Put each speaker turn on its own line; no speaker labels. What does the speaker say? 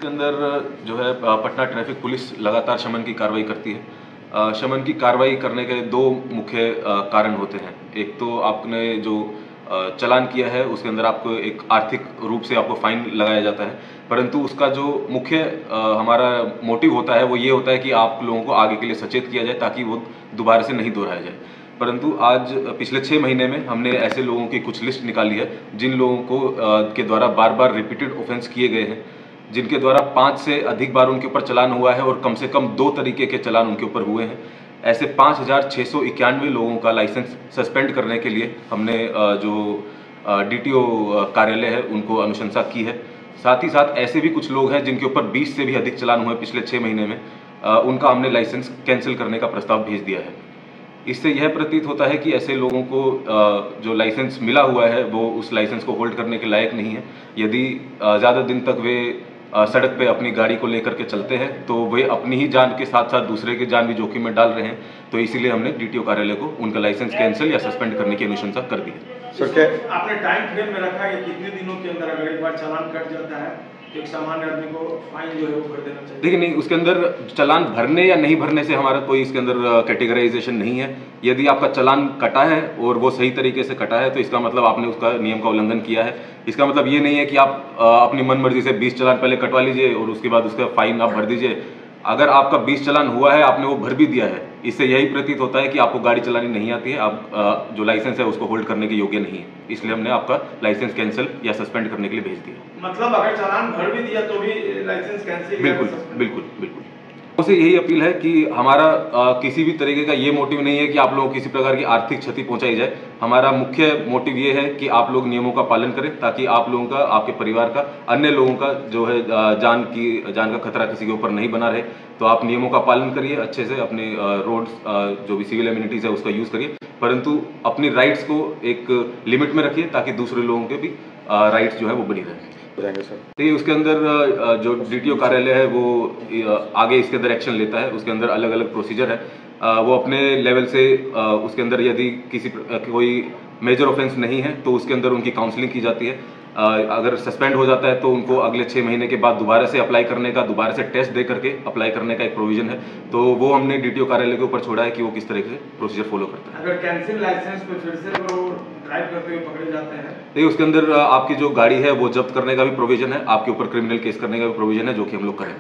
इसके अंदर जो है पटना ट्रैफिक पुलिस लगातार शमन की कार्रवाई करती है। शमन की कार्रवाई करने के दो मुख्य कारण होते हैं। एक तो आपने जो चालान किया है उसके अंदर आपको एक आर्थिक रूप से आपको फाइन लगाया जाता है, परंतु उसका जो मुख्य हमारा मोटिव होता है वो ये होता है कि आप लोगों को आगे के लिए सचेत किया जाए ताकि वो दोबारा से नहीं दोहराया जाए। परंतु आज पिछले 6 महीने में हमने ऐसे लोगों की कुछ लिस्ट निकाली है जिन लोगों को के द्वारा बार बार रिपीटेड ऑफेंस किए गए हैं, जिनके द्वारा 5 से अधिक बार उनके ऊपर चालान हुआ है और कम से कम 2 तरीके के चालान उनके ऊपर हुए हैं। ऐसे 5,691 लोगों का लाइसेंस सस्पेंड करने के लिए हमने जो डीटीओ कार्यालय है उनको अनुशंसा की है। साथ ही साथ ऐसे भी कुछ लोग हैं जिनके ऊपर 20 से भी अधिक चालान हुए पिछले 6 महीने में, उनका हमने लाइसेंस कैंसिल करने का प्रस्ताव भेज दिया है। इससे यह प्रतीत होता है कि ऐसे लोगों को जो लाइसेंस मिला हुआ है वो उस लाइसेंस को होल्ड करने के लायक नहीं है। यदि ज़्यादा दिन तक वे सड़क पे अपनी गाड़ी को लेकर के चलते हैं तो वे अपनी ही जान के साथ साथ दूसरे की जान भी जोखिम में डाल रहे हैं। तो इसीलिए हमने डीटीओ कार्यालय को उनका लाइसेंस कैंसिल या सस्पेंड करने की अनुशंसा कर दी है।
सर, क्या आपने टाइम फ्रेम में रखा है कितने दिनों के अंदर अगर एक बार चालान कट जाता है एक सामान्य आदमी को फाइन जो है वो भर देना चाहिए?
देखिए, नहीं, उसके अंदर चालान भरने या नहीं भरने से हमारा कोई इसके अंदर कैटेगराइजेशन नहीं है। यदि आपका चालान कटा है और वो सही तरीके से कटा है तो इसका मतलब आपने उसका नियम का उल्लंघन किया है। इसका मतलब ये नहीं है कि आप अपनी मन मर्जी से 20 चालान पहले कटवा लीजिए और उसके बाद उसका फाइन आप भर दीजिए। अगर आपका 20 चालान हुआ है, आपने वो भर भी दिया है, इससे यही प्रतीत होता है कि आपको गाड़ी चलानी नहीं आती है, आप जो लाइसेंस है उसको होल्ड करने के योग्य नहीं है। इसलिए हमने आपका लाइसेंस कैंसिल या सस्पेंड करने के लिए भेज दिया।
मतलब अगर चालान भर भी दिया तो भी लाइसेंस कैंसिल?
बिल्कुल बिल्कुल बिल्कुल। उसे यही अपील है कि हमारा किसी भी तरीके का ये मोटिव नहीं है कि आप लोगों को किसी प्रकार की आर्थिक क्षति पहुंचाई जाए। हमारा मुख्य मोटिव ये है कि आप लोग नियमों का पालन करें ताकि आप लोगों का, आपके परिवार का, अन्य लोगों का जो है जान का खतरा किसी के ऊपर नहीं बना रहे। तो आप नियमों का पालन करिए, अच्छे से अपने रोड्स जो भी सिविल एमिनिटीज है उसका यूज करिए, परंतु अपनी राइट्स को एक लिमिट में रखिए ताकि दूसरे लोगों के भी राइट्स जो है वो बनी रहे। तो उसके अंदर जो डीटीओ कार्यालय है वो आगे इसके अंदर एक्शन लेता है। उसके अंदर अलग अलग प्रोसीजर है। वो अपने लेवल से उसके अंदर यदि कोई मेजर ऑफेंस नहीं है तो उसके अंदर उनकी काउंसलिंग की जाती है। अगर सस्पेंड हो जाता है तो उनको अगले 6 महीने के बाद दोबारा से अप्लाई करने का, दोबारा से टेस्ट दे करके अप्लाई करने का एक प्रोविजन है। तो वो हमने डीटीओ कार्यालय के ऊपर छोड़ा है कि वो किस तरह से प्रोसीजर फॉलो करता है।
अगर कैंसिल लाइसेंस पे फिर से वो ड्राइव करते हुए पकड़े जाते हैं
तो उसके अंदर आपकी जो गाड़ी है वो जब्त करने का भी प्रोविजन है, आपके ऊपर क्रिमिनल केस करने का भी प्रोविजन है, जो कि हम लोग करें।